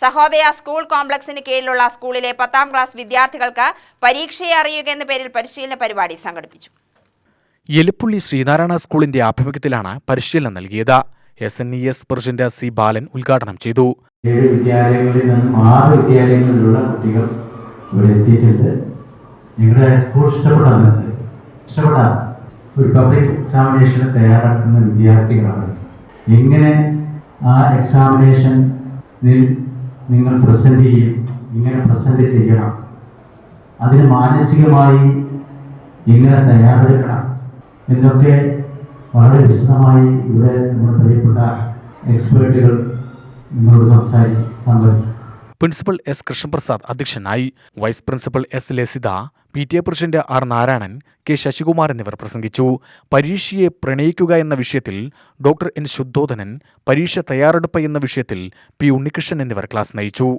Sahodaya school കോംപ്ലക്സിന് കീഴിലുള്ള സ്കൂളിലെ 10ാം class വിദ്യാർത്ഥികൾക്ക് പരീക്ഷയെ അറിയുക എന്ന പേരിൽ പരിശീലന പരിപാടി സംഘടിപ്പിച്ചു. എലിപ്പുള്ളി ശ്രീനാരായണ സ്കൂളിന്റെ ആഭിമുഖ്യത്തിലാണ് പരിശീലനം നൽകിയത്. SNES president C. ബാലൻ ഉദ്ഘാടനം ചെയ്തു. 7 വിദ്യാലയങ്ങളിൽ നിന്നും 6 വിദ്യാലയങ്ങളിലുള്ള കുട്ടികൾ ഇവിടെ എത്തിയിട്ടുണ്ട്. നിങ്ങളുടെ സ്കൂൾ ഇഷ്ടപ്പെടാൻ ഒരു പബ്ലിക് എക്സാമിനേഷന് തയ്യാറെടുക്കുന്ന വിദ്യാർത്ഥികളാണ്. എങ്ങനെ ആ എക്സാമിനേഷനിൽ നിങ്ങൾ പ്രസന്റ് ചെയ്യും, ഇങ്ങനെ പ്രസന്റ് ചെയ്യണം, അതിന് മാനസികമായി എങ്ങനെ തയ്യാറെടുക്കണം എന്നൊക്കെ വളരെ വിശദമായി ഇവിടെ നമ്മുടെ പ്രിയപ്പെട്ട എക്സ്പേർട്ടുകൾ നിങ്ങളോട് സംസാരിക്കും. Principal S. കൃഷ്ണപ്രസാദ് അധ്യക്ഷനായി. Vice principal S. Lasitha, PTA president R. Narayanan, K. Sasikumar എന്നിവർ പ്രസംഗിച്ചു. പരീക്ഷയെ പ്രണയിക്കുക എന്ന വിഷയത്തിൽ ഡോക്ടർ N. ശുദ്ധോധനൻ, പരീക്ഷ തയ്യാറെടുപ്പ് എന്ന വിഷയത്തിൽ P. ഉണ്ണികൃഷ്ണൻ എന്നിവർ ക്ലാസ് നയിച്ചു.